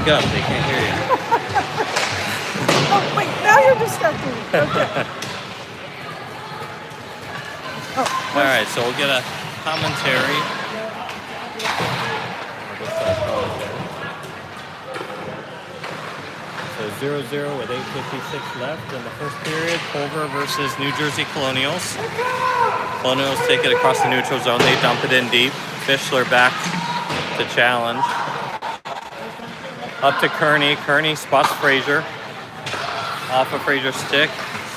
Speak up, they can't hear you. Oh, wait, now you're distracting me. Okay. All right, so we'll get a commentary. So 0-0 with 8:56 left in the first period. Culver versus New Jersey Colonials. Colonials take it across the neutral zone. They dump it in deep. Fischler back to challenge. Up to Kearney. Kearney spots Frazier. Off of Frazier's stick.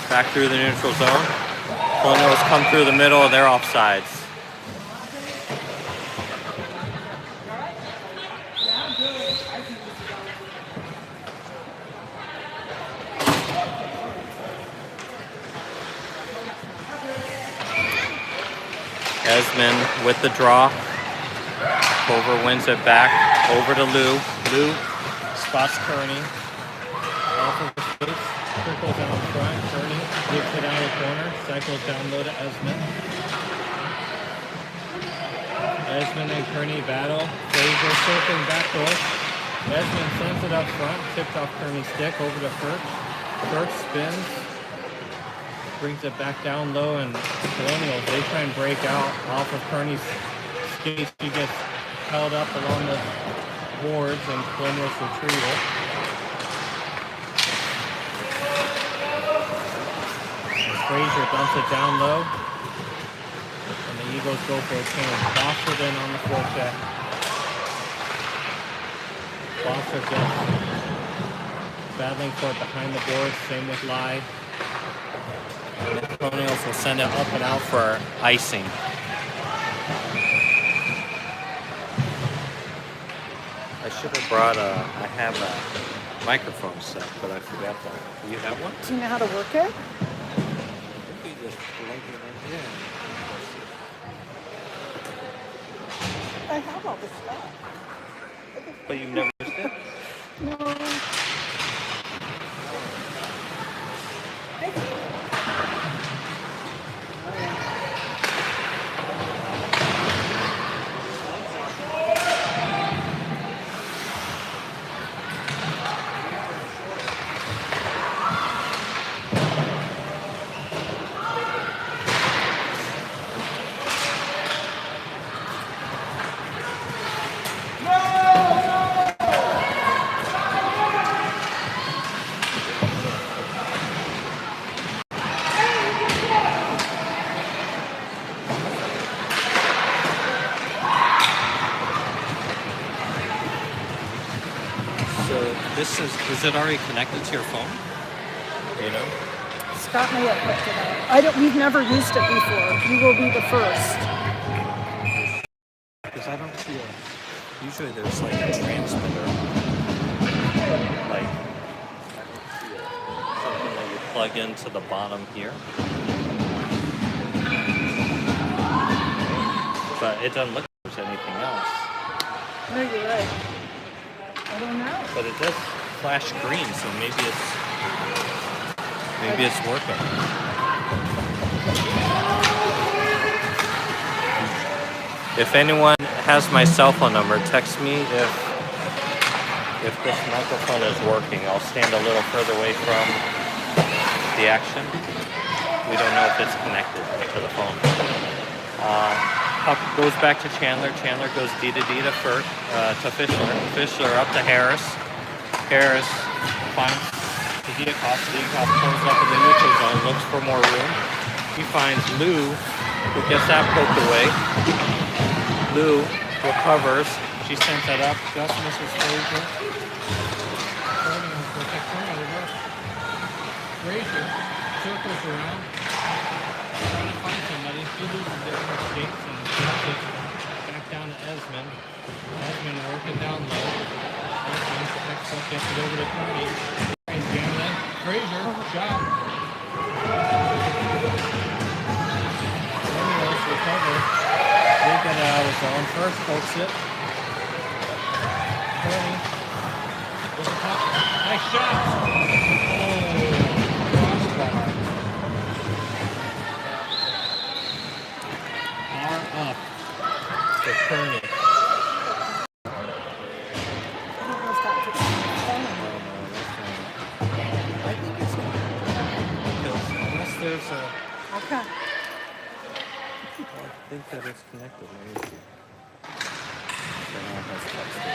Back through the neutral zone. Colonials come through the middle. They're offsides. Esmond with the draw. Culver wins it back. Over to Lou. Lou spots Kearney. Off of the space. Trickles out front. Kearney digs it out of the corner. Cycles down low to Esmond. Esmond and Kearney battle. Frazier circling back north. Esmond sends it up front. Tipped off Kearney's stick. Over to Firth. Firth spins. Brings it back down low, and Colonials, they try and break out off of Kearney's skate. She gets held up along the boards, and Colonials retrieve it. Frazier dumps it down low, and the Eagles go for a change. Foster then on the forecheck. Foster just battling for it behind the boards, same with Lai. And the Colonials will send it up and out for icing. I should have brought I have a microphone set, but I forgot that. Do you have one? Do you know how to work it? You just plug it in here. I have all this stuff. But you've never used it? No. Is it already connected to your phone? You know? Scott may have hooked it up. We've never used it before. You will be the first. Because I don't see it. Usually there's like a transmitter. Like, I don't see it. Something that you plug into the bottom here. But it doesn't look like there's anything else. No, you're right. I don't know. But it does flash green, so maybe it's working. If anyone has my cell phone number, text me if this microphone is working. I'll stand a little further away from the action. We don't know if it's connected to the phone. Puck goes back to Chandler. Chandler goes D to D to Firth, to Fischler. Fischler up to Harris. Harris finds the Diakoff. Diakoff pulls up in the neutral zone, looks for more room. He finds Lou, who gets that poked away. Lou recovers. She sends that up. Just misses Frazier. Frazier circles around, trying to find somebody. He loses it in the skates and gets it back down to Esmond. Esmond working down low. Esmond protects up, gets it over to Kearney. Frazier, shot. Colonials recover. They get it out of zone. First pokes it. Kearney with the puck. Nice shot. Crossbar. Up for Kearney. I don't know if that think that it's connected. Let me see. Someone has texted.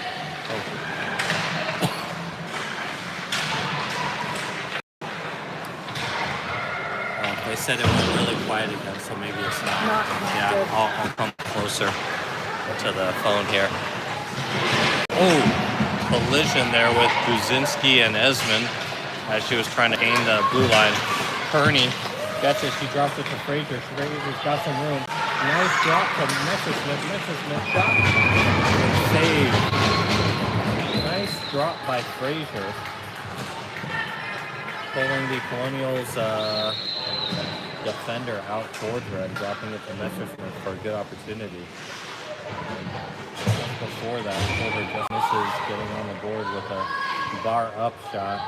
Oh, they said it went really quiet again, so maybe it's not. Not Yeah, good. I'll come closer to the phone here. Oh, collision there with Buzinski and Esmond as she was trying to gain the blue line. Kearney gets it. She drops it to Frazier. Frazier's got some room. Nice drop from Messersmith. Messersmith shot. Save. Nice drop by Frazier. Pulling the Colonials defender out towards her and dropping it to Messersmith for a good opportunity. Just before that, Holder just misses getting on the board with a bar up shot.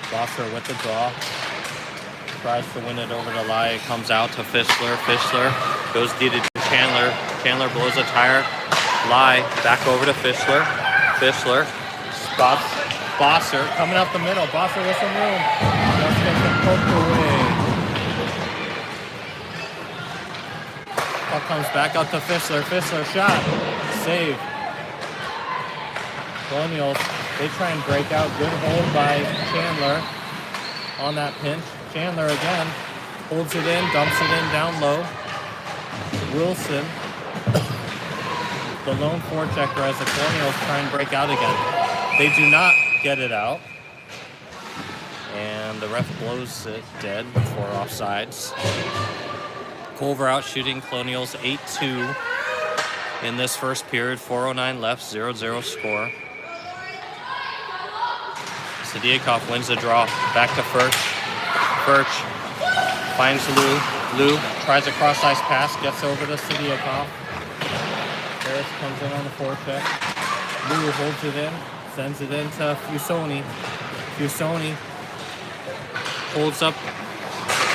Gosser with the draw. Tries to win it over to Lai. It comes out to Fischler. Fischler goes deep to Chandler. Chandler blows a tire. Lai back over to Fischler. Fischler spots Bosser coming up the middle. Bosser with some room. Just gets it poked away. Puck comes back up to Fischler. Fischler shot. Save. Colonials, they try and break out. Good hold by Chandler on that pinch. Chandler again holds it in, dumps it in down low. Wilson, the lone forechecker as the Colonials try and break out again. They do not get it out. And the ref blows it dead for offsides. Culver out shooting Colonials 8-2 in this first period. 4:09 left, 0-0 score. Sadiakov wins the draw. Back to Furch. Furch finds Lou. Lou tries a cross-ice pass, gets over to Sadiakov. Harris comes in on the forecheck. Lou holds it in, sends it in to Fusoni. Fusoni holds up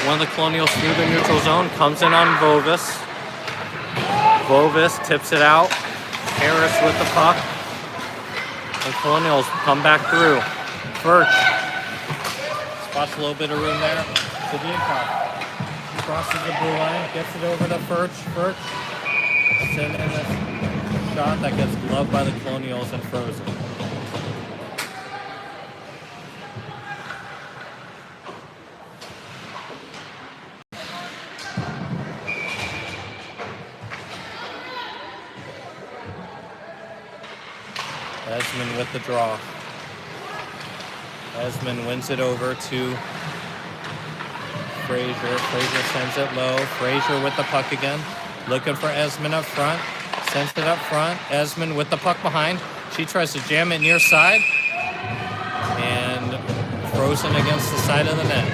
one of the Colonials through the neutral zone, comes in on Vovis. Vovis tips it out. Harris with the puck. The Colonials come back through. Furch spots a little bit of room there. Sadiakov crosses the blue line, gets it over to Furch. Furch send in a shot that gets gloved by the Colonials and frozen. Esmond with the draw. Esmond wins it over to Frazier. Frazier sends it low. Frazier with the puck again. Looking for Esmond up front. Sends it up front. Esmond with the puck behind. She tries to jam it near side. And frozen against the side of the net.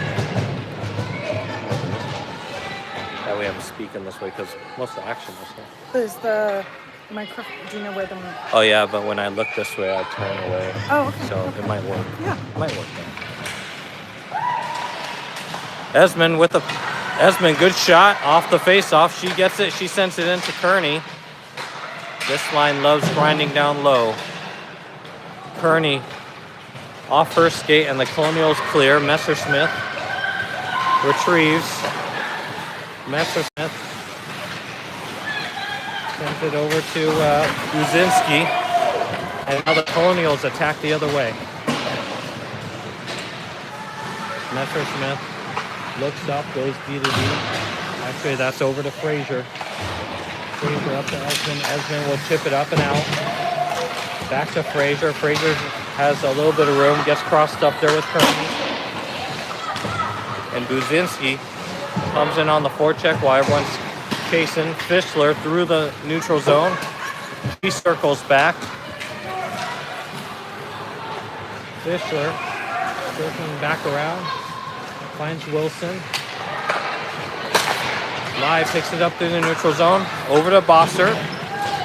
That way I'm speaking this way because most of the action is here. Is the microphone, do you know where the... Oh yeah, but when I look this way, I turn away. Oh, okay. So okay. it might work. Yeah. It might work then. Esmond with the... Esmond, good shot off the face-off. She gets it. She sends it into Kearney. This line loves grinding down low. Kearney off her skate, and the Colonials clear. Messersmith retrieves. Messersmith sends it over to Buzinski. And now the Colonials attack the other way. Messersmith looks up, goes D to D. Actually, that's over to Frazier. Frazier up to Esmond. Esmond will chip it up and out. Back to Frazier. Frazier has a little bit of room, gets crossed up there with Kearney. And Buzinski comes in on the forecheck while everyone's chasing Fischler through the neutral zone. She circles back. Fischler circling back around. Finds Wilson. Lai picks it up through the neutral zone. Over to Bosser.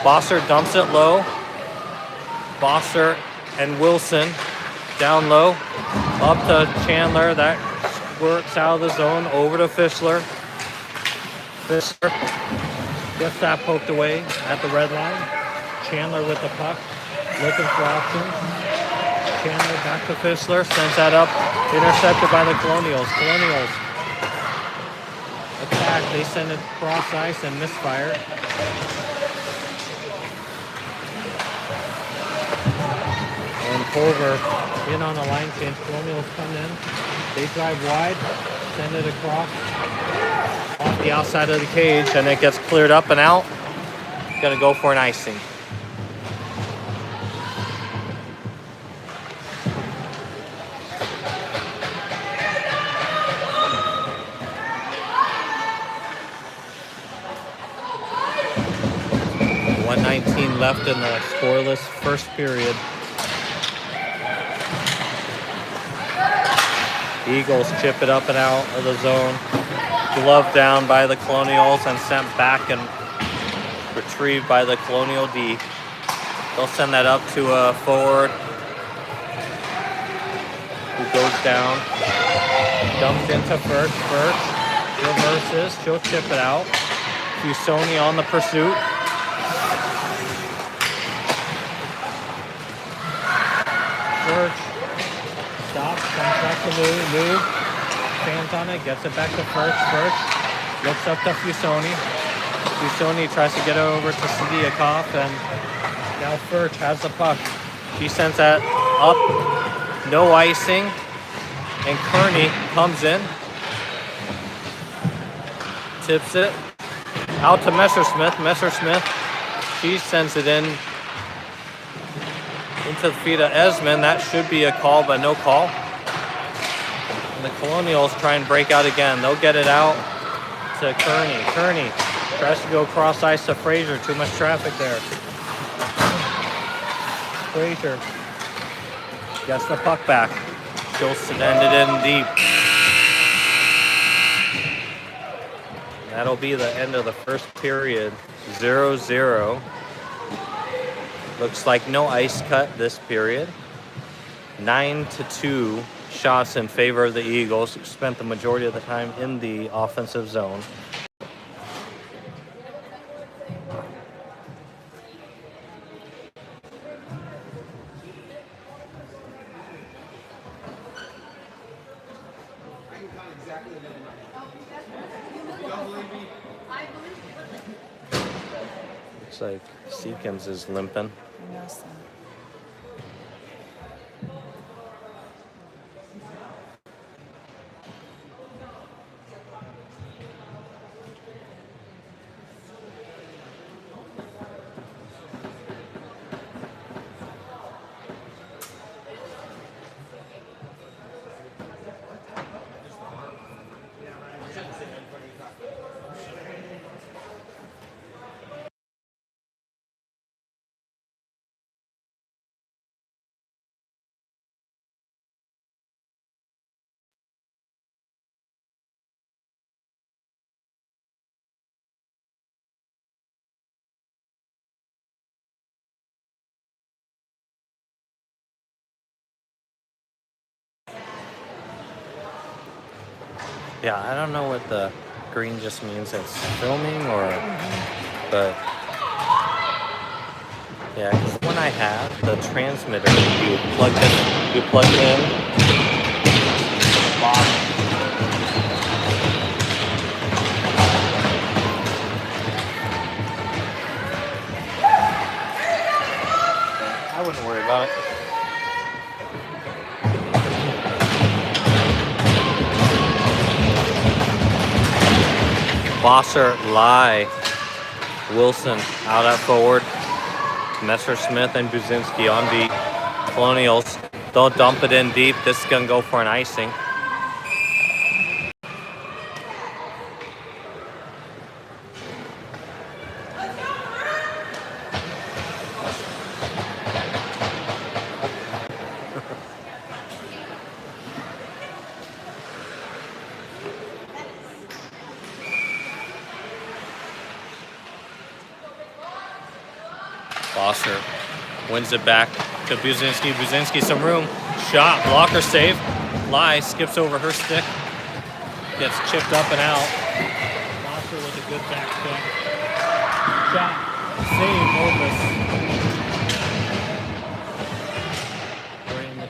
Bosser dumps it low. Bosser and Wilson down low. Up to Chandler. That squirts out of the zone. Over to Fischler. Fischler gets that poked away at the red line. Chandler with the puck. Looking for options. Chandler back to Fissler, sends that up, intercepted by the Colonials. Colonials attack, they send it cross ice and misfire. And Culver in on a line change. Colonials come in, they drive wide, send it across off the outside of the cage, and it gets cleared up and out. Gonna go for an icing. .119 left in the scoreless first period. Eagles chip it up and out of the zone. Glove down by the Colonials and sent back and retrieved by the Colonial D. They'll send that up to a forward who goes down. Dumped into First. First reverses. She'll chip it out. Fusoni on the pursuit. Birch stops, comes back to Lou. Stands on it, gets it back to First. First looks up to Fusoni. Fusoni tries to get it over to Sadiakov, and now Firch has the puck. She sends that up, no icing, and Kearney comes in, tips it out to Messersmith. Messersmith, she sends it in into the feet of Esmond. That should be a call, but no call. And the Colonials try and break out again. They'll get it out to Kearney. Kearney tries to go cross ice to Frazier. Too much traffic there. Frazier gets the puck back. She'll send it in deep. That'll be the end of the first period. 0-0. Looks like no ice cut this period. 9-2 shots in favor of the Eagles, who spent the majority of the time in the offensive zone. Looks like Seekins is limping. Yeah, I don't know what the green just means. It's filming or, but yeah, because when I have the transmitter, you plug it in, bottom. I wouldn't worry about it. Bosser, Lai, Wilson out at forward. Messersmith and Buzinski on beat. Colonials, they'll dump it in deep. This is going to go for an icing. Bosser wins it back to Buzinski. Buzinski some room. Shot. Blocker save. Lai skips over her stick. Gets chipped up and out. Bosser with a good back check. Shot. Save. Orbis. Right in the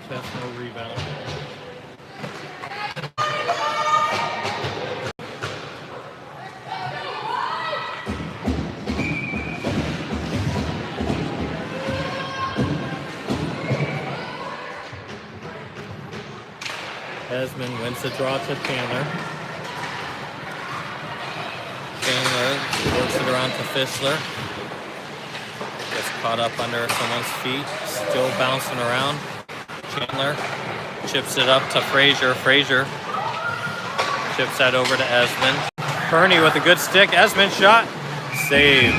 Esmond wins the draw to Chandler. Chandler works it around to Fissler. Gets caught up under someone's feet. Still bouncing around. Chandler chips it up to Frazier. Frazier chips that over to Esmond. Kearney with a good stick. Esmond shot. Save.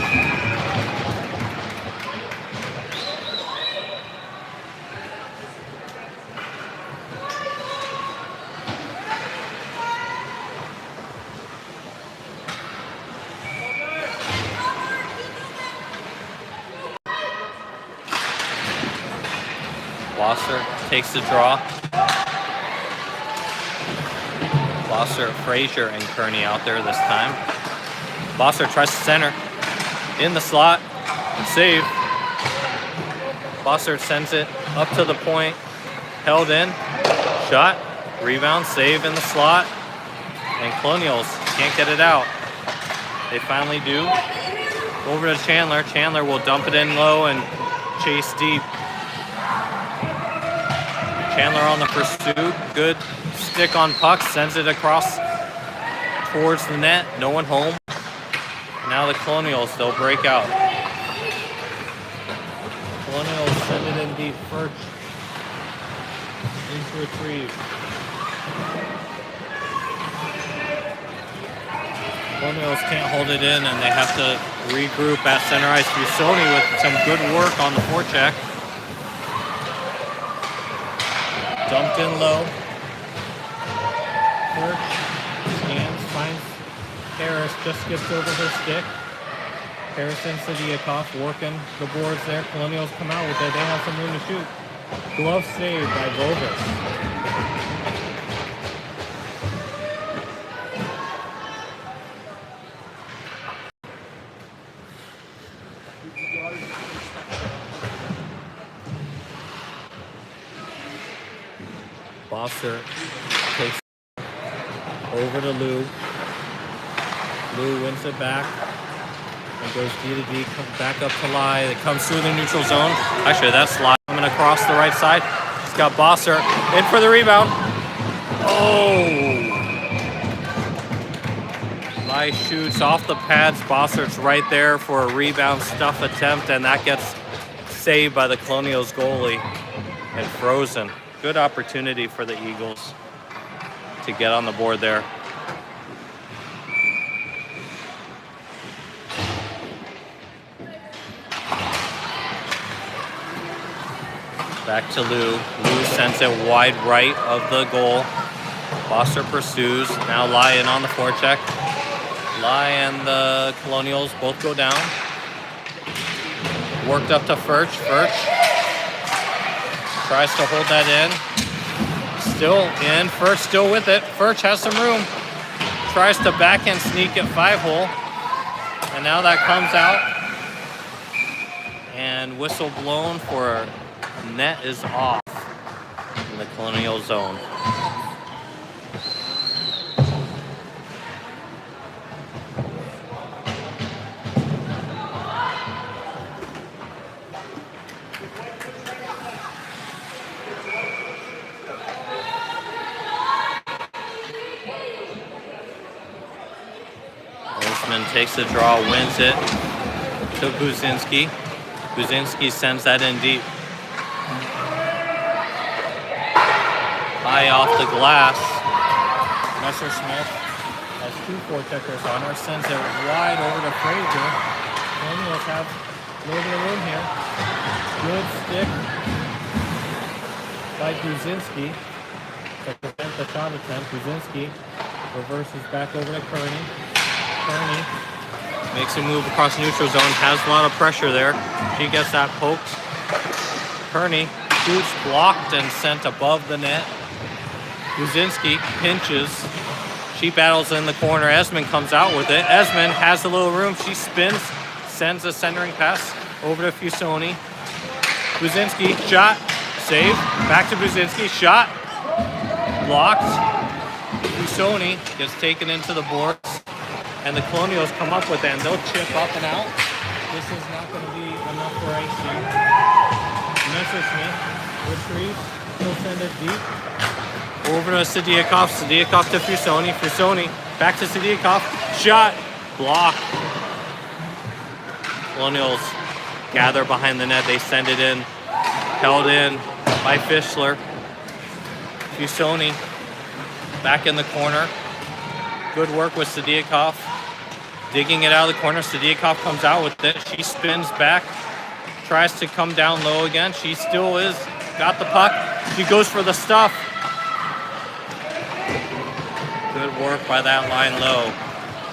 Blosser takes the draw. Blosser, Frazier, and Kearney out there this time. Blosser tries to center. In the slot. Save. Blosser sends it up to the point. Held in. Shot. Rebound. Save in the slot. And Colonials can't get it out. They finally do. Over to Chandler. Chandler will dump it in low and chase deep. Chandler on the pursuit. Good stick on puck. Sends it across towards the net. No one home. Now the Colonials, they'll break out. Colonials send it in deep. Birch into retrieve. Colonials can't hold it in and they have to regroup at center ice. Busoni with some good work on the forecheck. Dumped in low. Birch scans, finds Harris, just skips over her stick. Harrison Sidiakoff working the boards there. Colonials come out with it. They have some room to shoot. Glove saved by Vogus. Blosser takes over to Lou. Lou wins it back and goes D to D, comes back up to Lai. It comes through the neutral zone. Actually, that's Lai coming across the right side. He's got Blosser in for the rebound. Oh! Lai shoots off the pads. Blosser's right there for a rebound stuff attempt, and that gets saved by the Colonials goalie and frozen. Good opportunity for the Eagles to get on the board there. Back to Lou. Lou sends it wide right of the goal. Blosser pursues. Now Lai in on the forecheck. Lai and the Colonials both go down. Worked up to Furch. Furch tries to hold that in. Still in. Furch still with it. Furch has some room. Tries to backhand sneak at 5-hole. And now that comes out. And whistle blown for net is off in the Colonial zone. Takes the draw, wins it to Buzinski. Buzinski sends that in deep. High off the glass. Messerschmidt has two forecheckers on her, sends it wide over to Frazier. Colonials have a little bit of room here. Good stick by Buzinski to prevent the shot attempt. Buzinski reverses back over to Kearney. Kearney makes a move across the neutral zone, has a lot of pressure there. She gets that poked. Kearney shoots, blocked, and sent above the net. Buzinski pinches. She battles in the corner. Esmond comes out with it. Esmond has a little room. She spins, sends a centering pass over to Fusoni. Buzinski, shot, save. Back to Buzinski, shot, blocked. Fusoni gets taken into the boards. And the Colonials come up with it, and they'll chip up and out. This is not going to be enough for icing. Messerschmidt retrieves. He'll send it deep. Over to Sadiakov. Sadiakov to Fusoni. Fusoni back to Sadiakov. Shot. Block. Colonials gather behind the net. They send it in. Held in by Fischler. Fusoni back in the corner. Good work with Sadiakov. Digging it out of the corner. Sadiakov comes out with it. She spins back. Tries to come down low again. She still is. Got the puck. She goes for the stuff. Good work by that line low.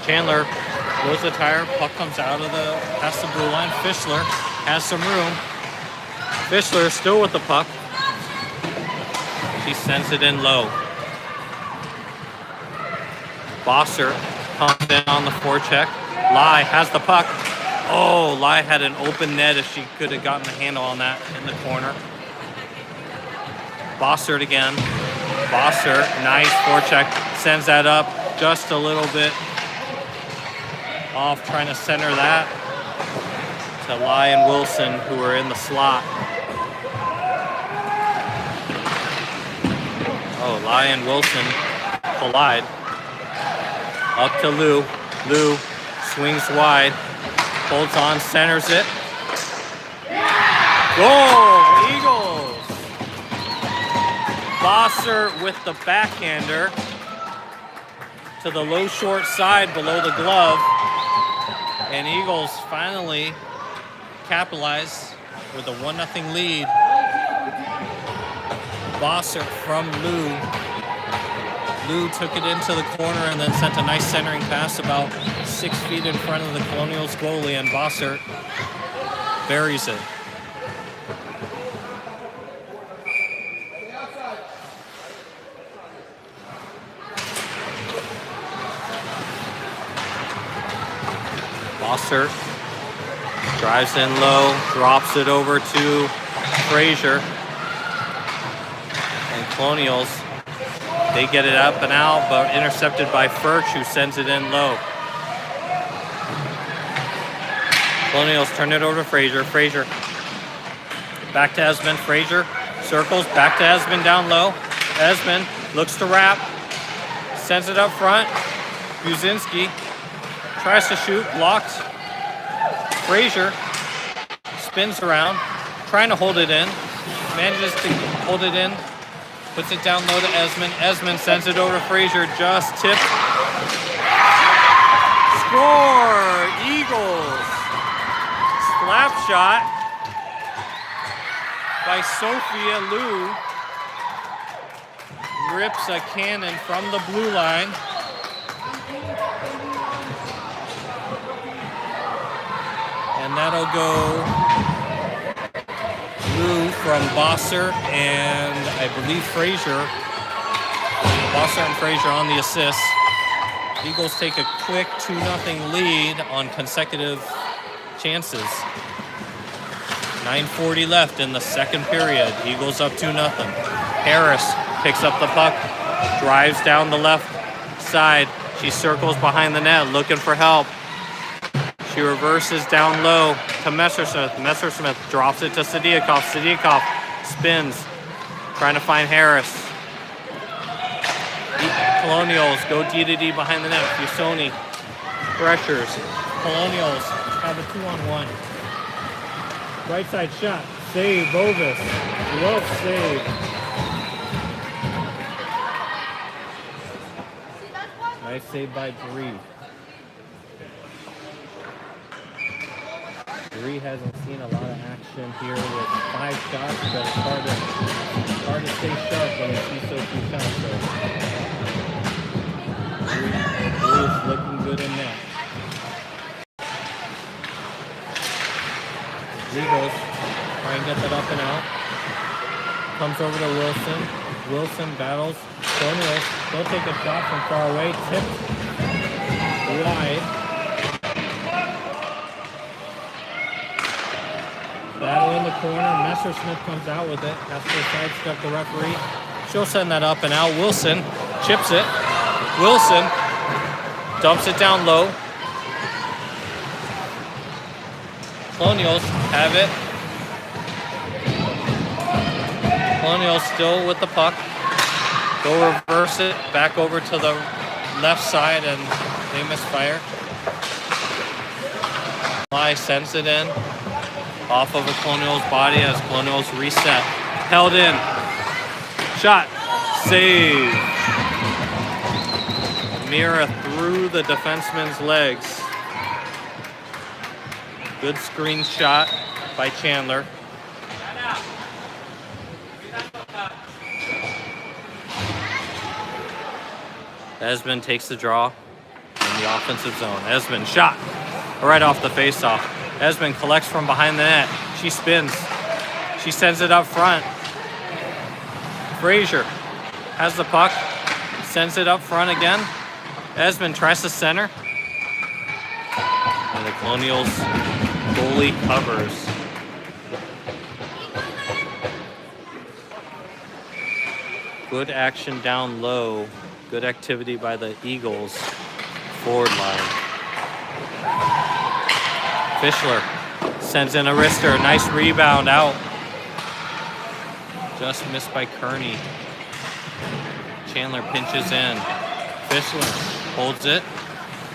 Chandler blows the tire. Puck comes out of the past the blue line. Fischler has some room. Fischler still with the puck. She sends it in low. Bosser comes in on the forecheck. Lai has the puck. Oh, Lai had an open net if she could have gotten a handle on that in the corner. Bossert again. Bosser, nice forecheck. Sends that up just a little bit off, trying to center that to Lai and Wilson, who are in the slot. Oh, Lai and Wilson collide. Up to Lou. Lou swings wide. Holds on, centers it. Goal, Eagles! Bosser with the backhander to the low short side below the glove. And Eagles finally capitalize with a 1-0 lead. Bosser from Lou. Lou took it into the corner and then sent a nice centering pass about 6 feet in front of the Colonials goalie, and Bossert buries it. Bossert drives in low, drops it over to Frazier. And Colonials, they get it up and out, but intercepted by Furch, who sends it in low. Colonials turn it over to Frazier. Frazier back to Esmond. Frazier circles back to Esmond down low. Esmond looks to wrap, sends it up front. Buzinski tries to shoot, blocked. Frazier spins around, trying to hold it in, manages to hold it in. Puts it down low to Esmond. Esmond sends it over to Frazier. Just tipped. Score! Eagles! Slap shot by Sophia Liu. Rips a cannon from the blue line. And that'll go Lou from Bosser and I believe Frazier. Bosser and Frazier on the assist. Eagles take a quick 2-0 lead on consecutive chances. 9:40 left in the second period. Eagles up 2-0. Harris picks up the puck, drives down the left side. She circles behind the net looking for help. She reverses down low to Messersmith. Messersmith drops it to Sadiakov. Sadiakov spins, trying to find Harris. Colonials go D-to-D behind the net. Fusoni pressures. Colonials have a 2-on-1. Right side shot. Save, Bovis. Glove save. Nice save by Bree. Bree hasn't seen a lot of action here with 5 shots, but it's hard to stay sharp when you see so few shots. So Bree is looking good in net. Eagles try and get that up and out. Comes over to Wilson. Wilson battles. Colonials, they'll take a shot from far away. Tipped wide. Battle in the corner. Messersmith comes out with it. Has to sidestep the referee. She'll send that up and out. Wilson chips it. Wilson dumps it down low. Colonials have it. Colonials still with the puck. Go reverse it back over to the left side and they misfire. Lie sends it in off of a Colonials body as Colonials reset. Held in. Shot. Save. Mira through the defenseman's legs. Good screen shot by Chandler. Esmond takes the draw in the offensive zone. Esmond shot right off the faceoff. Esmond collects from behind the net. She spins. She sends it up front. Frazier has the puck. Sends it up front again. Esmond tries to center. And the Colonials goalie covers. Good action down low. Good activity by the Eagles forward line. Fischler sends in a wrister. Nice rebound out. Just missed by Kearney. Chandler pinches in. Fischler holds it.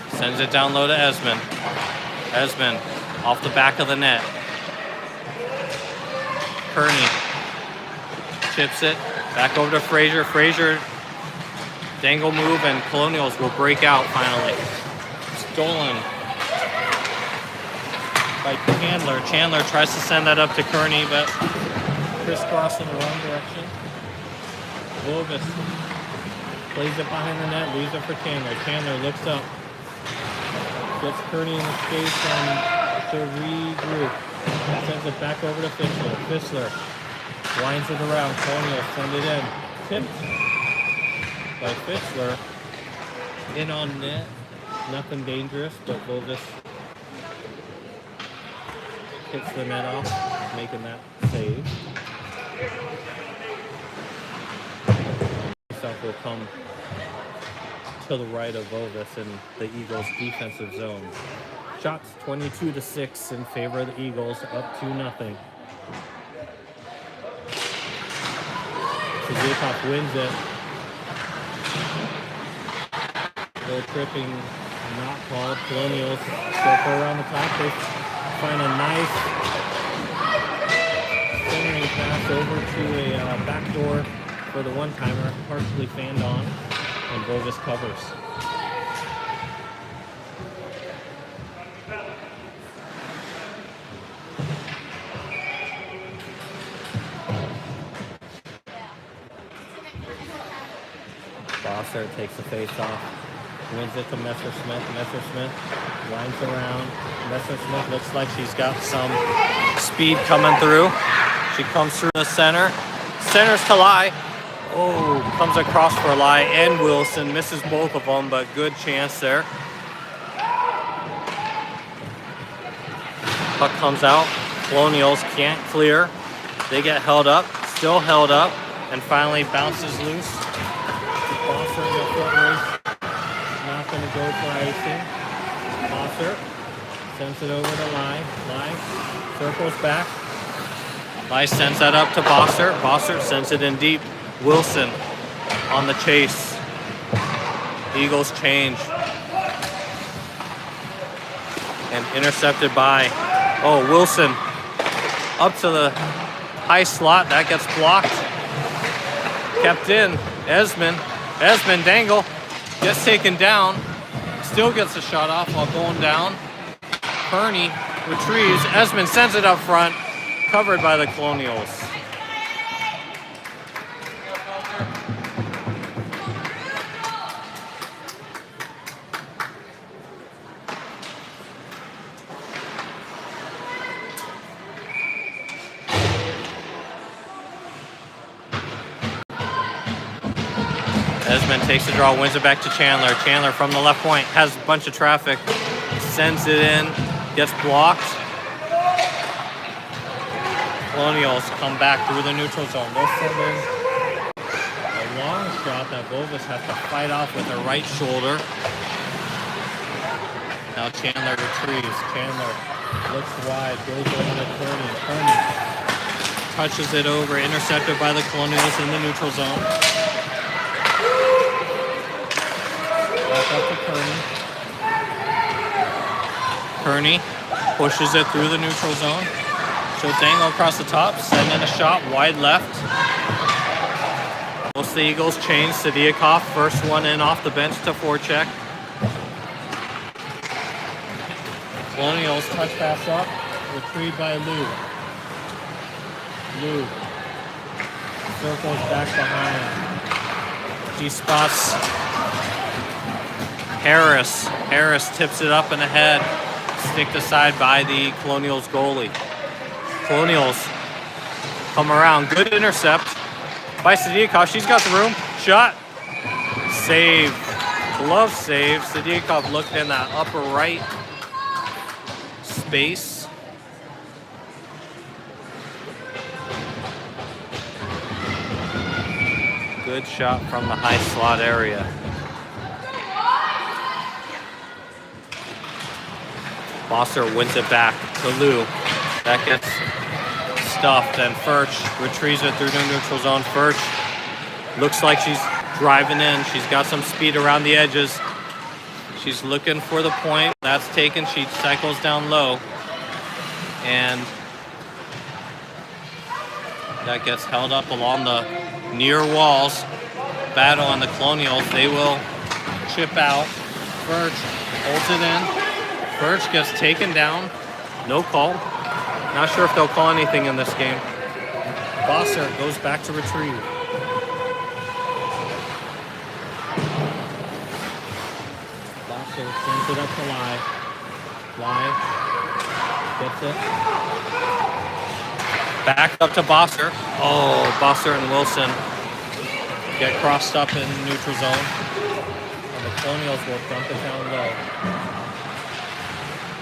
Sends it down low to Esmond. Esmond off the back of the net. Kearney chips it. Back over to Frazier. Frazier dangle move and Colonials will break out finally. Stolen by Chandler. Chandler tries to send that up to Kearney, but crisscross in the wrong direction. Wolvis plays it behind the net, leaves it for Chandler. Chandler looks up. Gets Kearney in the space and to regroup. Sends it back over to Fischler. Fischler winds it around. Colonials send it in. Tipped by Fischler. In on net. Nothing dangerous, but Wolvis hits the net off, making that save. Stuff will come to the right of Wolvis in the Eagles' defensive zone. Shots 22-6 in favor of the Eagles, up 2-0. Zukov wins it. Goal tripping, not called. Colonials circle around the top. They find a nice centering pass over to a backdoor for the one-timer, partially fanned on, and Bovis covers. Bosser takes the face off. Wins it to Messersmith. Messersmith winds around. Messersmith looks like she's got some speed coming through. She comes through the center. Centers to Lai. Oh, comes across for Lai and Wilson. Misses both of them, but good chance there. Puck comes out. Colonials can't clear. They get held up. Still held up. And finally bounces loose. Bosser in the foot race. Not going to go for icing. Bosser sends it over to Lai. Lai circles back. Lai sends that up to Bosser. Bosser sends it in deep. Wilson on the chase. Eagles change. And intercepted by, Wilson. Up to the high slot. That gets blocked. Kept in. Esmond dangle. Gets taken down. Still gets a shot off while going down. Kearney retrieves. Esmond sends it up front. Covered by the Colonials. Esmond takes the draw, wins it back to Chandler. Chandler from the left point has a bunch of traffic. Sends it in. Gets blocked. Colonials come back through the neutral zone. They'll send in a long shot that Bovis has to fight off with her right shoulder. Now Chandler retrieves. Chandler looks wide, goes over to Kearney. Kearney touches it over, intercepted by the Colonials in the neutral zone. Back up to Kearney. Kearney pushes it through the neutral zone. She'll dangle across the top, send in a shot wide left. Most of the Eagles change. Sadiakov, first one in off the bench to forecheck. Colonials touch pass up, retrieved by Lou. Lou circles back behind. She spots Harris. Harris tips it up and ahead. Sticked aside by the Colonials goalie. Colonials come around. Good intercept by Sadiakov. She's got the room. Shot. Save. Glove save. Sadiakov looked in that upper right space. Good shot from the high slot area. Foster wins it back to Lou. That gets stuffed, and Furch retrieves it through the neutral zone. Furch looks like she's driving in. She's got some speed around the edges. She's looking for the point. That's taken. She cycles down low. And that gets held up along the near walls. Battle on the Colonials. They will chip out. Furch holds it in. Furch gets taken down. No call. Not sure if they'll call anything in this game. Foster goes back to retrieve. Foster sends it up to Lai. Lai gets it. Back up to Bosser. Oh, Bosser and Wilson get crossed up in neutral zone. And the Colonials will dump it down low.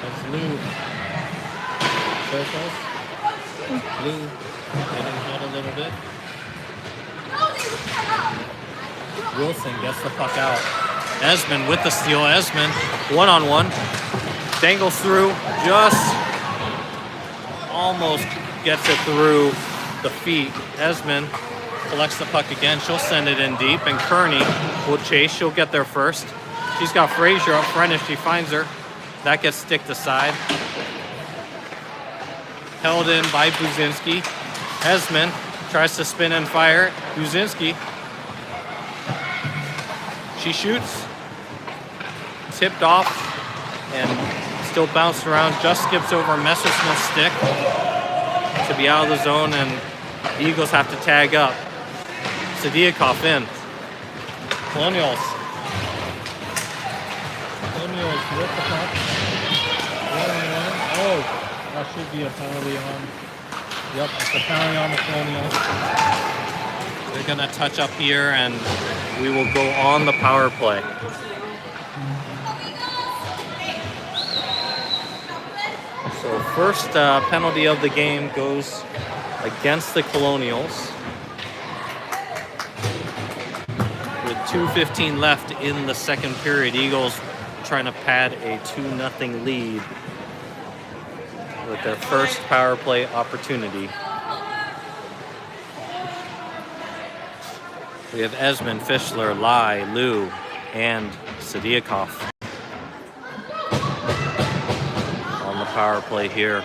That's Lou. Circles. Blue getting hot a little bit. Wilson gets the puck out. Esmond with the steal. Esmond one-on-one. Dangles through. Just almost gets it through the feet. Esmond collects the puck again. She'll send it in deep. And Kearney will chase. She'll get there first. She's got Frazier up front if she finds her. That gets sticked aside. Held in by Buzinski. Esmond tries to spin and fire. Buzinski. She shoots. Tipped off and still bounced around. Just skips over Messersmith's stick to be out of the zone, and the Eagles have to tag up. Sadiakov in. Colonials. Colonials with the puck. Oh. That should be a penalty on. Yep, it's a penalty on the Colonials. They're gonna touch up here, and we will go on the power play. So first penalty of the game goes against the Colonials. With 2:15 left in the second period, Eagles trying to pad a 2-0 lead with their first power play opportunity. We have Esmond, Fischler, Lai, Lou, and Sadiakov on the power play here.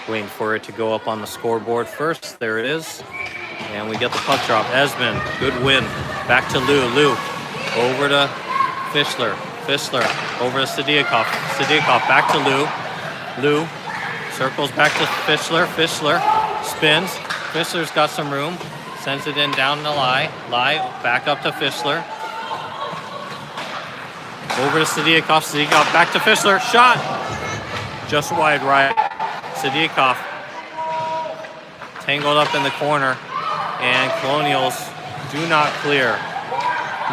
Waiting for it to go up on the scoreboard first. There it is. And we get the puck drop. Esmond, good win. Back to Lou. Lou over to Fischler. Fischler over to Sadiakov. Sadiakov back to Lou. Lou circles back to Fischler. Fischler spins. Fischler's got some room. Sends it in down to Lai. Lai back up to Fischler. Over to Sadiakov. Sadiakov back to Fischler. Shot! Just wide right. Sadiakov tangled up in the corner. And Colonials do not clear.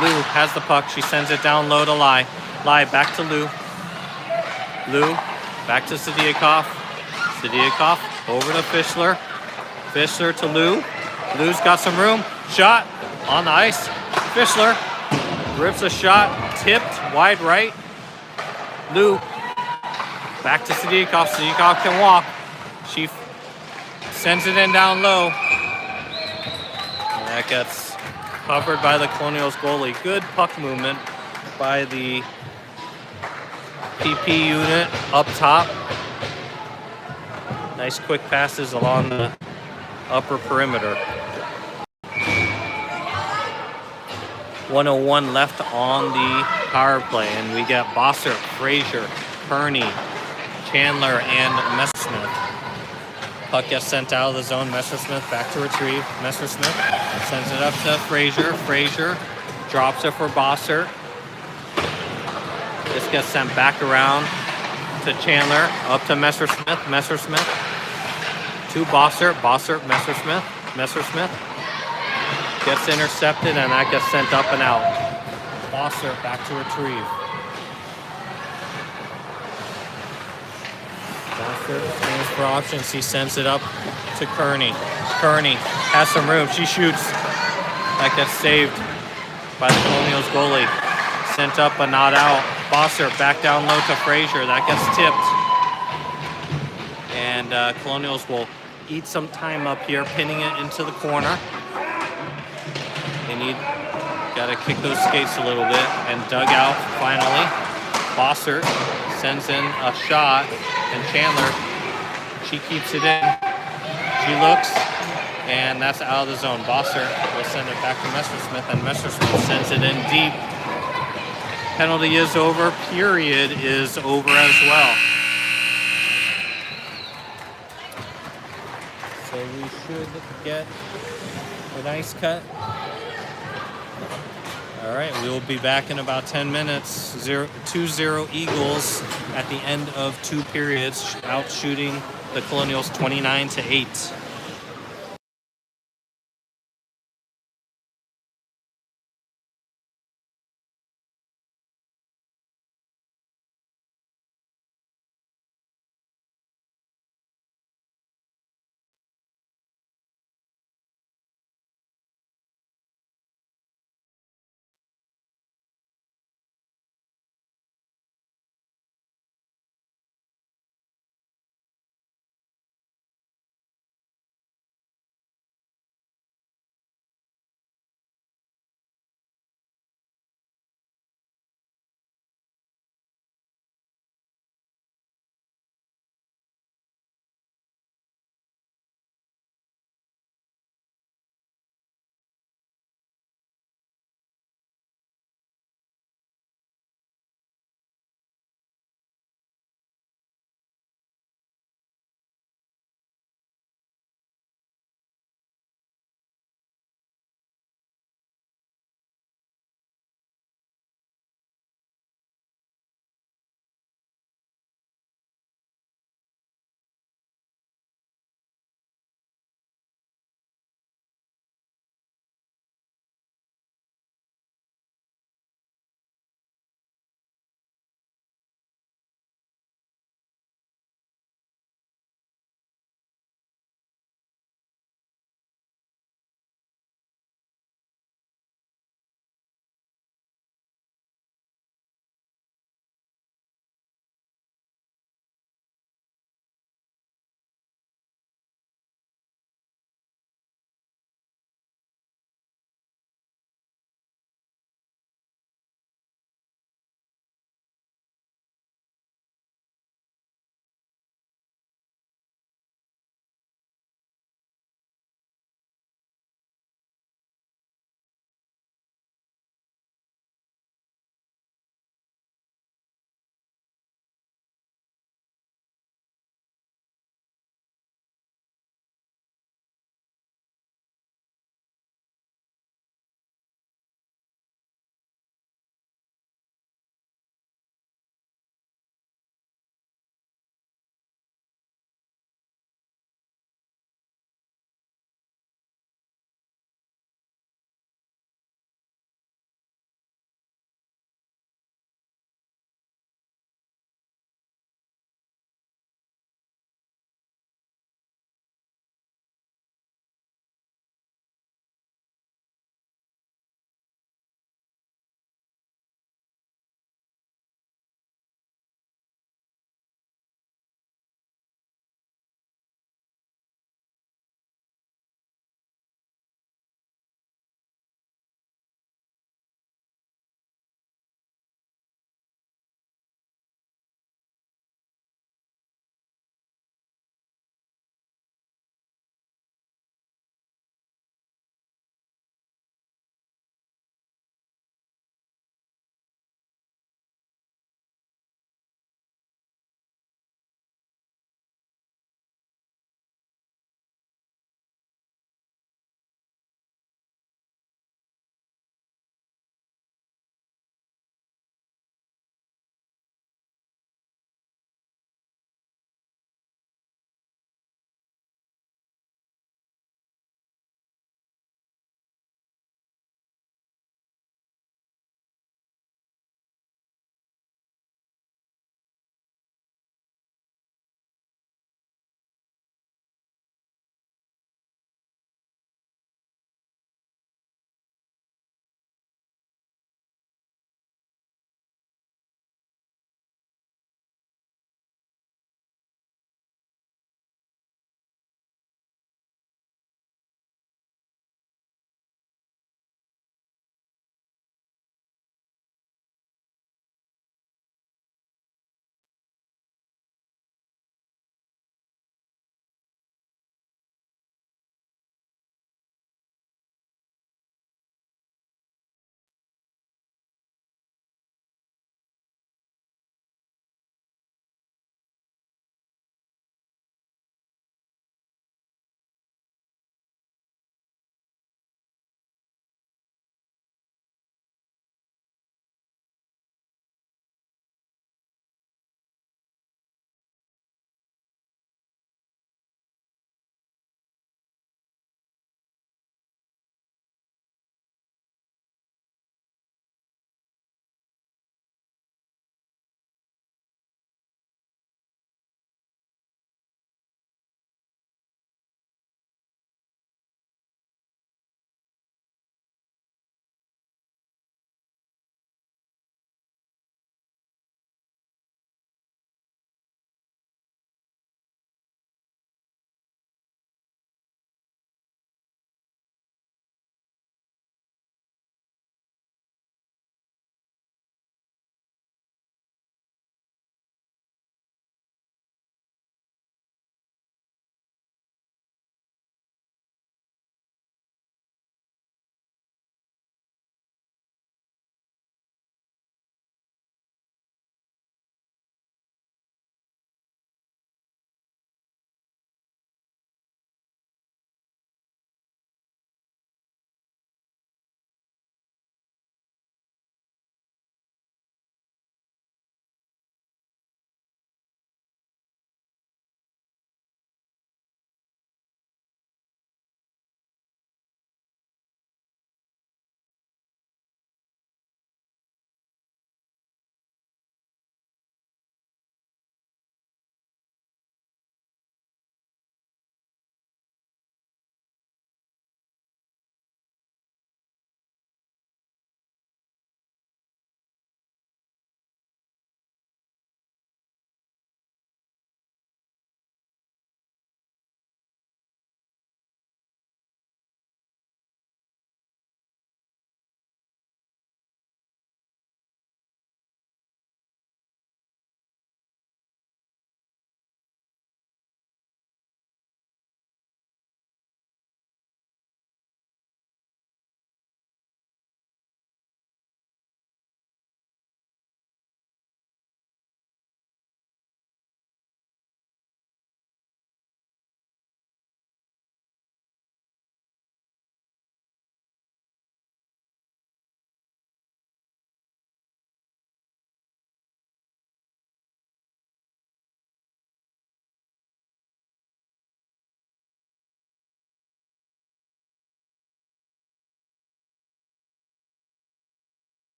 Lou has the puck. She sends it down low to Lai. Lai back to Lou. Lou back to Sadiakov. Sadiakov over to Fischler. Fischler to Lou. Lou's got some room. Shot on the ice. Fischler rips a shot. Tipped wide right. Lou back to Sadiakov. Sadiakov can walk. She sends it in down low. And that gets Covered by the Colonials goalie. Good puck movement by the PP unit up top. Nice quick passes along the upper perimeter. 1:01 left on the power play, and we got Bossert, Frazier, Kearney, Chandler, and Messersmith. Puck gets sent out of the zone. Messersmith back to retrieve. Messersmith sends it up to Frazier. Frazier drops it for Bossert. This gets sent back around to Chandler. Up to Messersmith. Messersmith to Bossert. Bossert, Messersmith. Messersmith gets intercepted, and that gets sent up and out. Bossert back to retrieve. Bossert stands for options. He sends it up to Kearney. Kearney has some room. She shoots. That gets saved by the Colonials goalie. Sent up but not out. Bossert back down low to Frazier. That gets tipped. And Colonials will eat some time up here, pinning it into the corner. They gotta kick those skates a little bit, and dug out finally. Bossert sends in a shot, and Chandler, she keeps it in. She looks, and that's out of the zone. Bossert will send it back to Messersmith, and Messersmith sends it in deep. Penalty is over. Period is over as well. So we should get an ice cut. All right, we will be back in about 10 minutes. 2-0 Eagles at the end of 2 periods, out shooting the Colonials 29-8.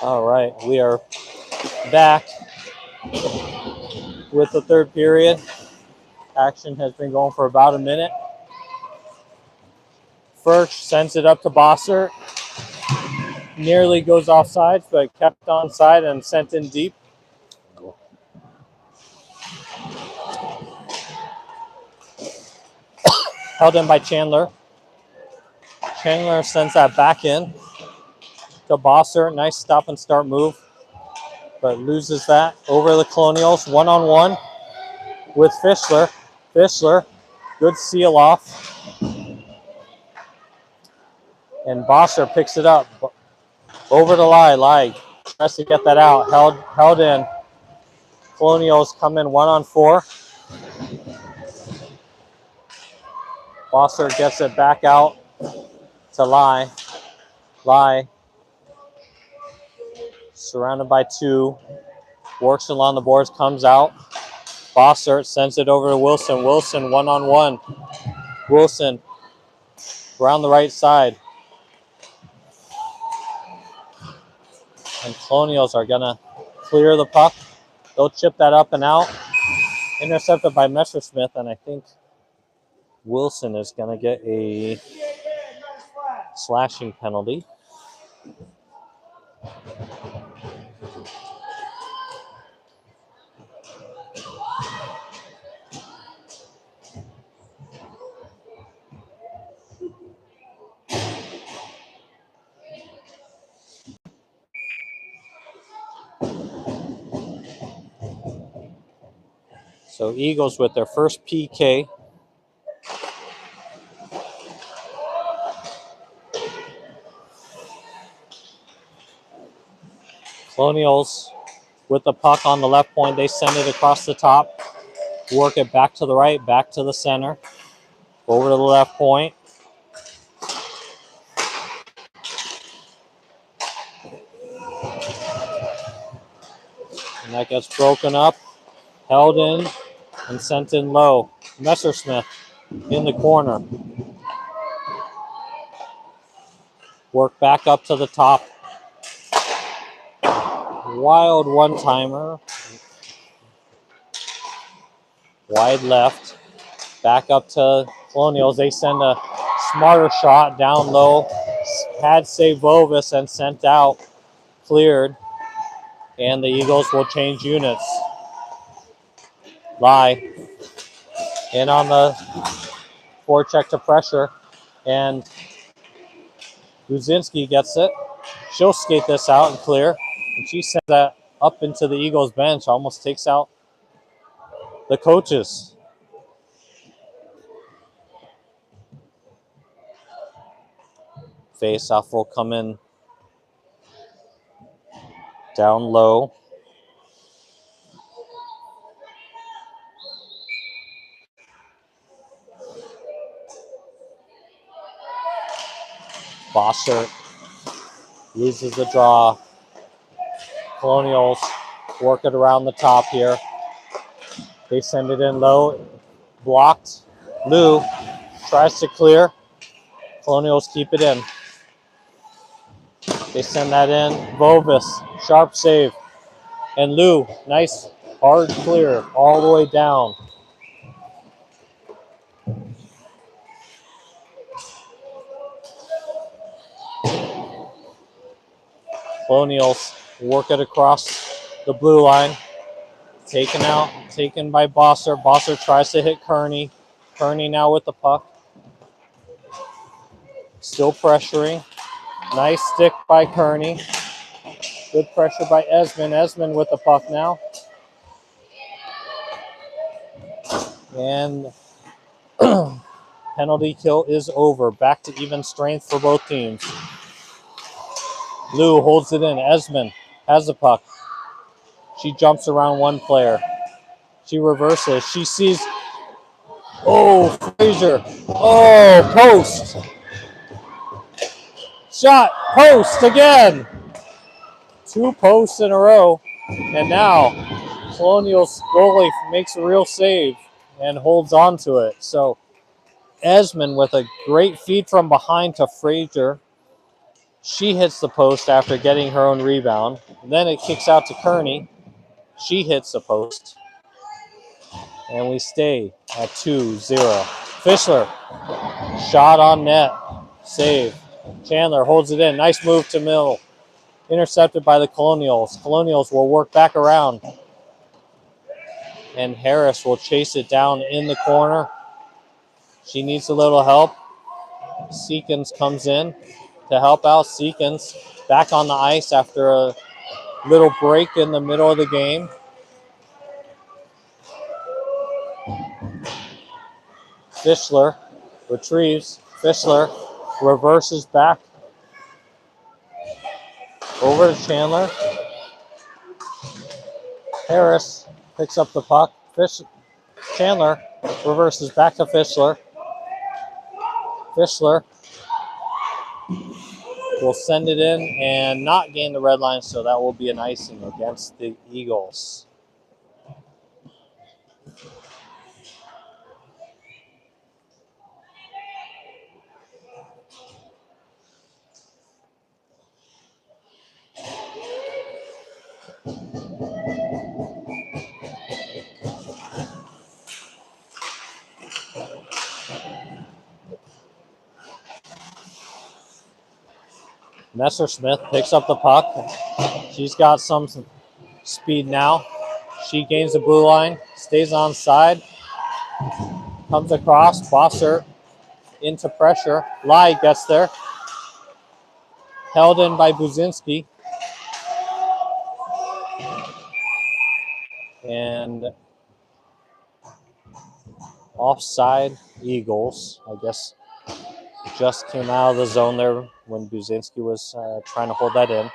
All right, we are back with the third period. Action has been going for about a minute. Furch sends it up to Bosser. Nearly goes offside, but kept onside and sent in deep. Held in by Chandler. Chandler sends that back in to Bosser. Nice stop and start move, but loses that over the Colonials. One-on-one with Fischler. Fischler, good seal off. And Bosser picks it up. Over to Lai. Tries to get that out. Held in. Colonials come in 1-on-4. Bosser gets it back out to Lai. Lai, surrounded by two. Works along the boards, comes out. Bosser sends it over to Wilson. Wilson 1-on-1. Wilson around the right side. And Colonials are going to clear the puck. They'll chip that up and out. Intercepted by Messersmith, and I think Wilson is going to get a slashing penalty. So Eagles with their first PK. Colonials with the puck on the left point. They send it across the top. Work it back to the right, back to the center. Over to the left point. And that gets broken up, held in, and sent in low. Messersmith in the corner. Work back up to the top. Wild one-timer. Wide left. Back up to Colonials. They send a smarter shot down low. Had saved Vovis and sent out. Cleared. And the Eagles will change units. Lai in on the forecheck to pressure. And Guzinski gets it. She'll skate this out and clear. And she sends that up into the Eagles bench. Almost takes out the coaches. Face-off will come in down low. Bosser loses the draw. Colonials work it around the top here. They send it in low. Blocked. Lou tries to clear. Colonials keep it in. They send that in. Vovis, sharp save. And Lou, nice hard clear all the way down. Colonials work it across the blue line. Taken out, taken by Bosser. Bosser tries to hit Kearney. Kearney now with the puck. Still pressuring. Nice stick by Kearney. Good pressure by Esmond. Esmond with the puck now. And penalty kill is over. Back to even strength for both teams. Lou holds it in. Esmond has the puck. She jumps around one player. She reverses. She sees. Oh, Frazier. Oh, post. Shot. Post again. 2 posts in a row. And now Colonials goalie makes a real save and holds on to it. So Esmond with a great feed from behind to Frazier. She hits the post after getting her own rebound. Then it kicks out to Kearney. She hits the post. And we stay at 2-0. Fischler, shot on net. Save. Chandler holds it in. Nice move to middle. Intercepted by the Colonials. Colonials will work back around. And Harris will chase it down in the corner. She needs a little help. Seekins comes in to help out. Seekins back on the ice after a little break in the middle of the game. Fischler retrieves. Fischler reverses back over to Chandler. Harris picks up the puck. Chandler reverses back to Fischler. Fischler will send it in and not gain the red line, so that will be an icing against the Eagles. Messersmith picks up the puck. She's got some speed now. She gains the blue line, stays on side, comes across, Bosser into pressure. Lai gets there. Held in by Buzinski. And offside Eagles, I guess, just came out of the zone there when Buzinski was trying to hold that in.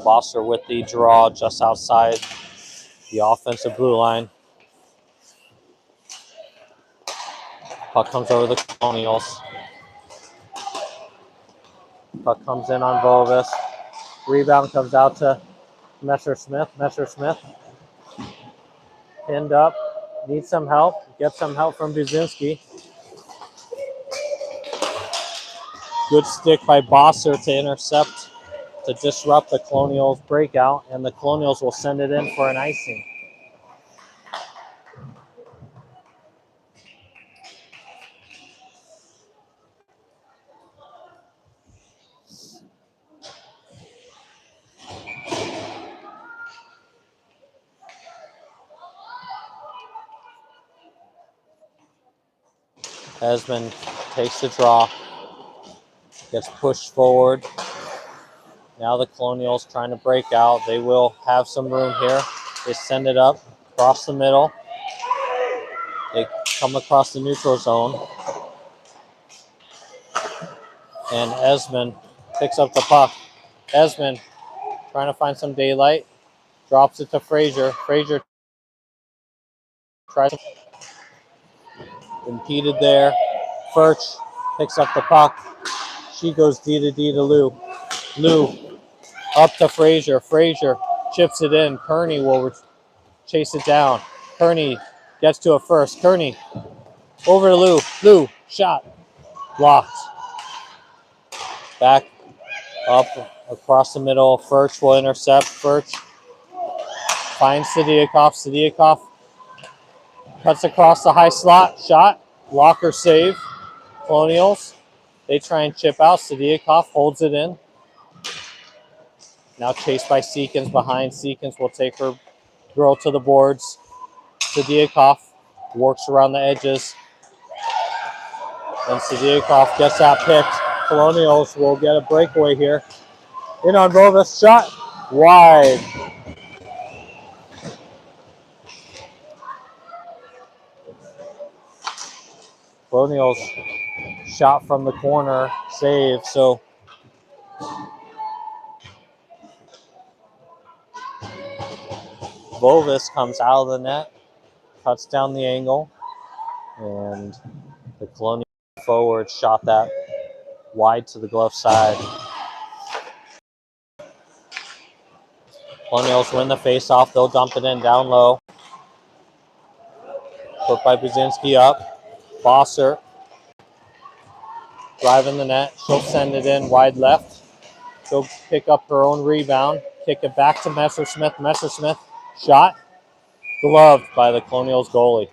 Bosser with the draw just outside the offensive blue line. Puck comes over the Colonials. Puck comes in on Vovis. Rebound comes out to Messersmith. Messersmith pinned up. Needs some help. Gets some help from Buzinski. Good stick by Bosser to intercept, to disrupt the Colonials breakout, and the Colonials will send it in for an icing. Esmond takes the draw, gets pushed forward. Now the Colonials trying to break out. They will have some room here. They send it up across the middle. They come across the neutral zone. And Esmond picks up the puck. Esmond trying to find some daylight. Drops it to Frazier. Frazier tries to impeded there. Furch picks up the puck. She goes D to Lou. Lou up to Frazier. Frazier chips it in. Kearney will chase it down. Kearney gets to it first. Kearney over to Lou. Lou, shot. Blocked. Back up across the middle. Furch will intercept. Furch finds Sidiakov. Sidiakov cuts across the high slot. Shot. Blocker save. Colonials. They try and chip out. Sidiakov holds it in. Now chased by Seekins behind. Seekins will take her girl to the boards. Sidiakov works around the edges. And Sidiakov gets that picked. Colonials will get a breakaway here. In on Vovis. Shot. Wide. Colonials shot from the corner. Save. So Vovis comes out of the net. Cuts down the angle. And the Colonial forward shot that wide to the glove side. Colonials win the face-off. They'll dump it in down low. Put by Buzinski up. Bosser driving the net. She'll send it in wide left. She'll pick up her own rebound. Kick it back to Messersmith. Messersmith shot. Gloved by the Colonials goalie.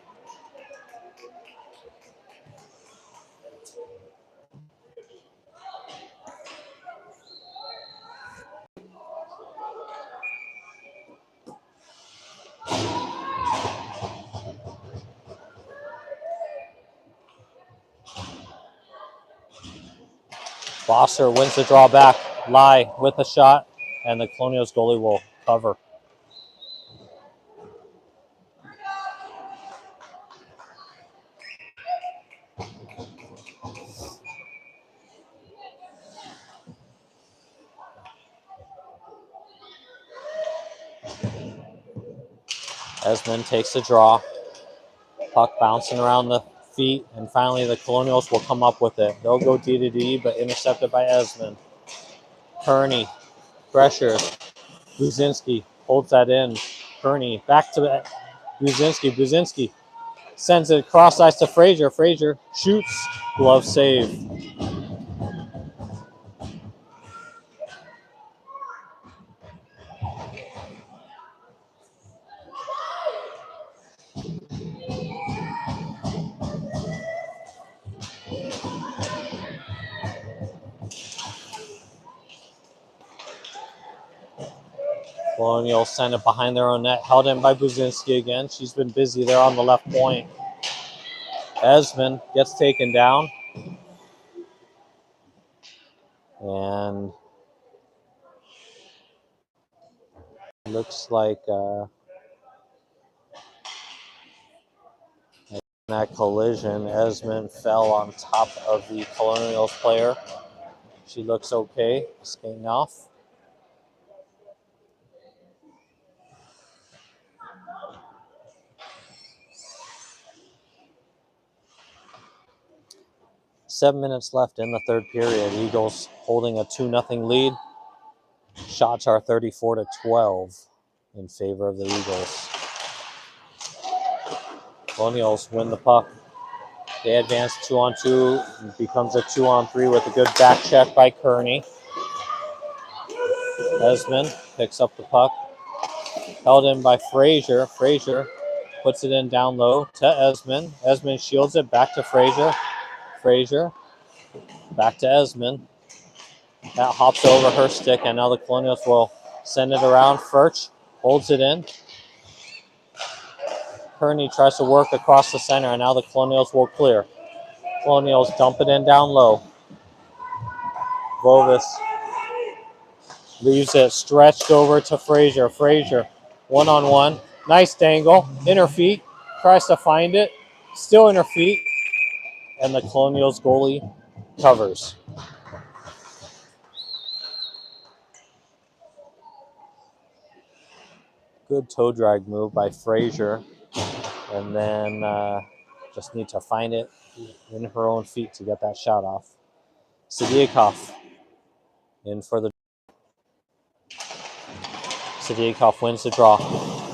Bosser wins the draw back. Lai with a shot, and the Colonials goalie will cover. Esmond takes the draw. Puck bouncing around the feet, and finally the Colonials will come up with it. They'll go D to D, but intercepted by Esmond. Kearney pressures. Buzinski holds that in. Kearney back to Buzinski. Buzinski sends it cross ice to Frazier. Frazier shoots. Glove save. Colonials send it behind their own net. Held in by Buzinski again. She's been busy there on the left point. Esmond gets taken down. And looks like in that collision, Esmond fell on top of the Colonials player. She looks okay, skating off. Seven minutes left in the third period. Eagles holding a 2-0 lead. Shots are 34-12 in favor of the Eagles. Colonials win the puck. They advance 2-on-2. It becomes a 2-on-3 with a good back check by Kearney. Esmond picks up the puck. Held in by Frazier. Frazier puts it in down low to Esmond. Esmond shields it back to Frazier. Frazier back to Esmond. That hops over her stick, and now the Colonials will send it around. Furch holds it in. Kearney tries to work across the center, and now the Colonials will clear. Colonials dump it in down low. Vovis leaves it stretched over to Frazier. Frazier, one-on-one. Nice dangle. In her feet. Tries to find it. Still in her feet. And the Colonials goalie covers. Good toe drag move by Frazier. And then just need to find it in her own feet to get that shot off. Sidiakov in for the... Sidiakov wins the draw.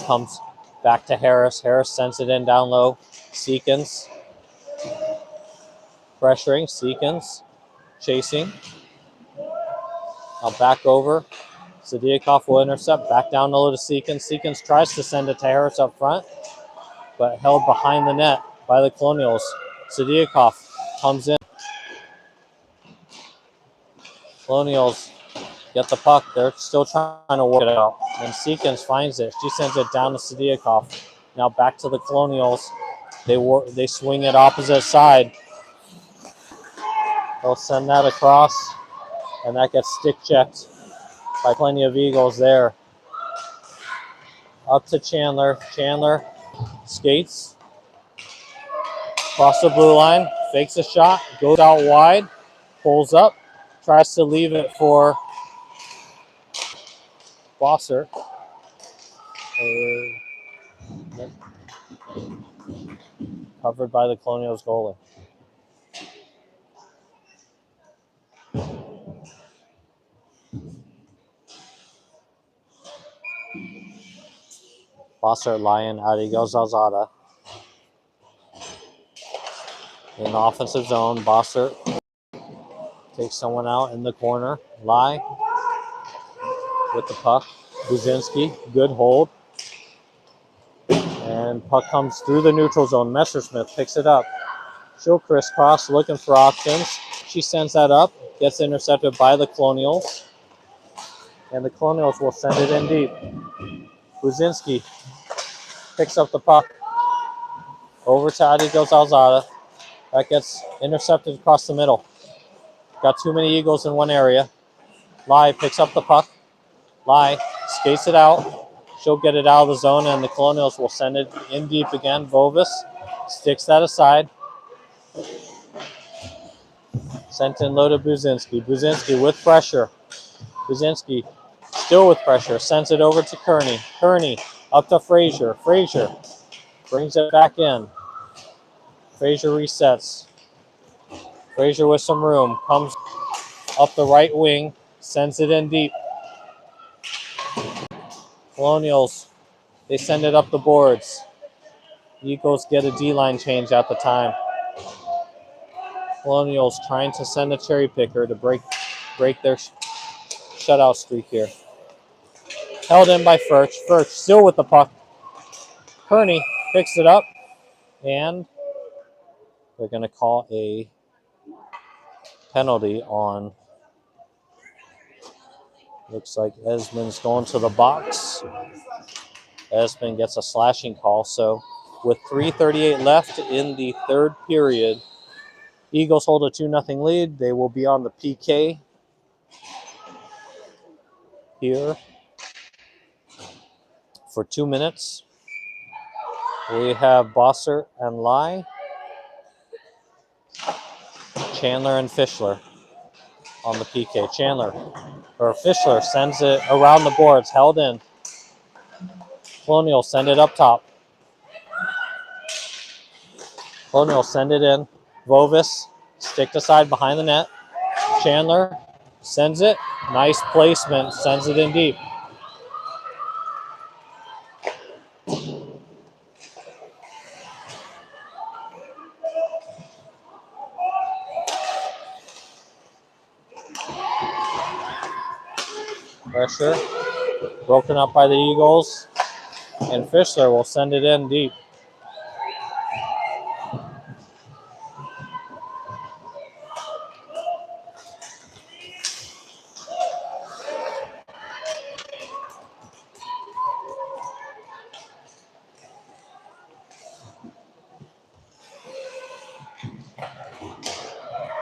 Comes back to Harris. Harris sends it in down low. Seekins pressuring. Seekins chasing. Now back over. Sidiakov will intercept. Back down low to Seekins. Seekins tries to send it to Harris up front, but held behind the net by the Colonials. Sidiakov comes in. Colonials get the puck. They're still trying to work it out. And Seekins finds it. She sends it down to Sidiakov. Now back to the Colonials. They swing it opposite side. They'll send that across, and that gets stick checked by plenty of Eagles there. Up to Chandler. Chandler skates across the blue line, fakes a shot, goes out wide, pulls up, tries to leave it for Bosser. Covered by the Colonials goalie. Bosser, Lyon, out he goes Alzada. In the offensive zone, Bossert takes someone out in the corner. Lai with the puck. Buzinski, good hold. And puck comes through the neutral zone. Messersmith picks it up. She'll crisscross, looking for options. She sends that up, gets intercepted by the Colonials. And the Colonials will send it in deep. Buzinski picks up the puck. Over to Adigos Alzada. That gets intercepted across the middle. Got too many Eagles in one area. Lai picks up the puck. Lai skates it out. She'll get it out of the zone, and the Colonials will send it in deep again. Vovis sticks that aside. Sent in low to Buzinski. Buzinski with pressure. Buzinski still with pressure. Sends it over to Kearney. Kearney up to Frazier. Frazier brings it back in. Frazier resets. Frazier with some room. Comes up the right wing. Sends it in deep. Colonials, they send it up the boards. Eagles get a D-line change at the time. Colonials trying to send a cherry picker to break their shutout streak here. Held in by Furch. Furch still with the puck. Kearney picks it up, and they're going to call a penalty on. Looks like Esmond's going to the box. Esmond gets a slashing call. So with 3:38 left in the third period, Eagles hold a 2-0 lead. They will be on the PK here for 2 minutes. We have Bossert and Lai, Chandler and Fischler on the PK. Fischler sends it around the boards, held in. Colonial send it up top. Colonial send it in. Vovis sticked aside behind the net. Chandler sends it. Nice placement. Sends it in deep. Pressure. Broken up by the Eagles. And Fischler will send it in deep.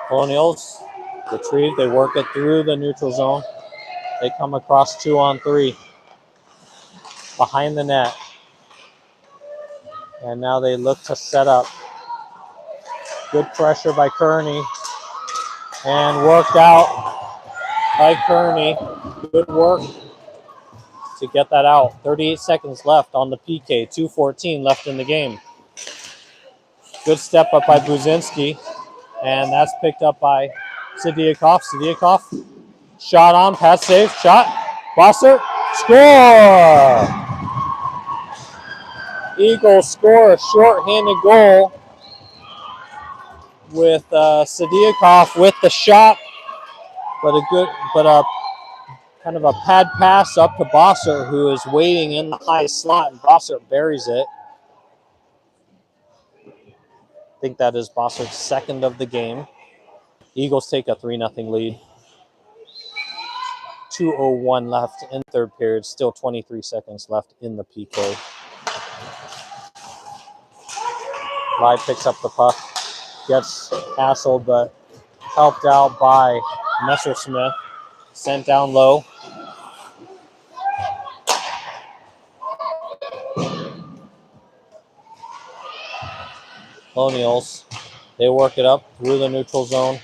Colonials retrieve. They work it through the neutral zone. They come across 2-on-3 behind the net. And now they look to set up. Good pressure by Kearney. And worked out by Kearney. Good work to get that out. 38 seconds left on the PK. 2:14 left in the game. Good step up by Buzinski. And that's picked up by Sidiakov. Sidiakov, shot on, pass save, shot. Bossert, score! Eagles score a short-handed goal with Sidiakov with the shot, but a kind of a pad pass up to Bossert, who is waiting in the high slot, and Bossert buries it. I think that is Bossert's second of the game. Eagles take a 3-0 lead. 2:01 left in third period. Still 23 seconds left in the PK. Lai picks up the puck. Gets hassled, but helped out by Messersmith. Sent down low. Colonials, they work it up through the neutral zone.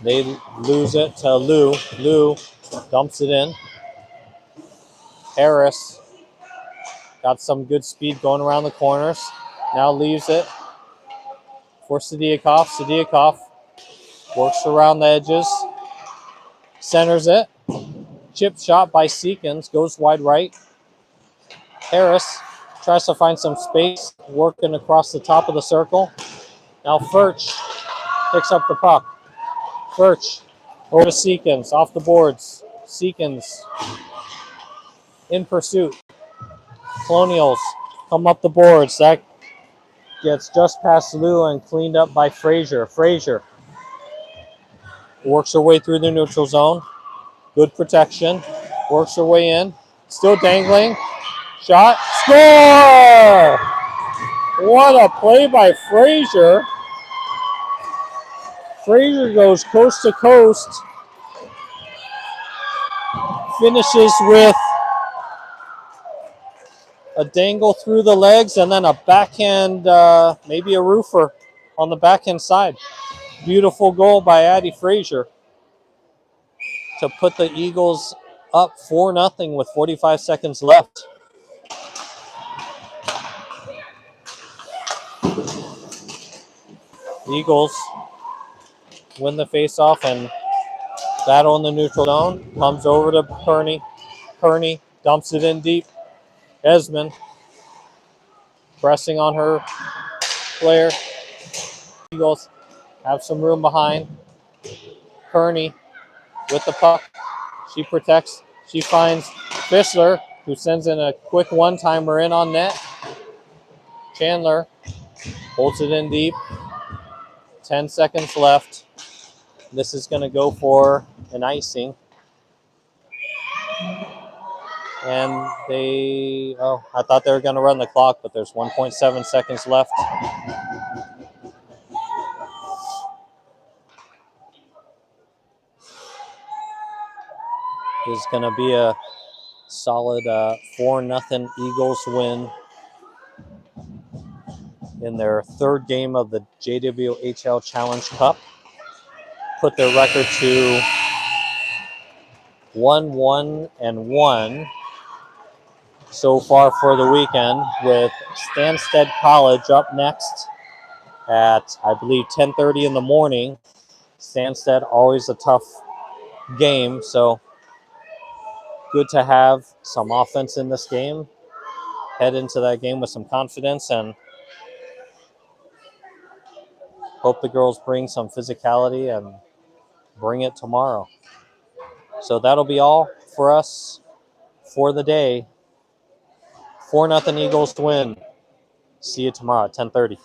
They lose it to Lou. Lou dumps it in. Harris got some good speed going around the corners. Now leaves it for Sidiakov. Sidiakov works around the edges. Centers it. Chip shot by Seekins. Goes wide right. Harris tries to find some space. Working across the top of the circle. Now Furch picks up the puck. Furch over to Seekins, off the boards. Seekins in pursuit. Colonials come up the boards. That gets just past Lou and cleaned up by Frazier. Frazier works her way through the neutral zone. Good protection. Works her way in. Still dangling. Shot. Score! What a play by Frazier. Frazier goes coast to coast. Finishes with a dangle through the legs and then a backhand, maybe a roofer on the backhand side. Beautiful goal by Addie Frazier to put the Eagles up 4-0 with 45 seconds left. Eagles win the faceoff and battle in the neutral zone. Comes over to Kearney. Kearney dumps it in deep. Esmond pressing on her player. Eagles have some room behind. Kearney with the puck. She protects. She finds Fissler, who sends in a quick one-timer in on net. Chandler holds it in deep. 10 seconds left. This is going to go for an icing. And I thought they were going to run the clock, but there's 1.7 seconds left. This is going to be a solid 4-0 Eagles win in their third game of the JWHL Challenge Cup. Put their record to 1-1-1 so far for the weekend, with Stansted College up next at, I believe, 10:30 in the morning. Stansted, always a tough game, so good to have some offense in this game. Head into that game with some confidence and hope the girls bring some physicality and bring it tomorrow. So that'll be all for us for the day. 4-0 Eagles to win. See you tomorrow at 10:30.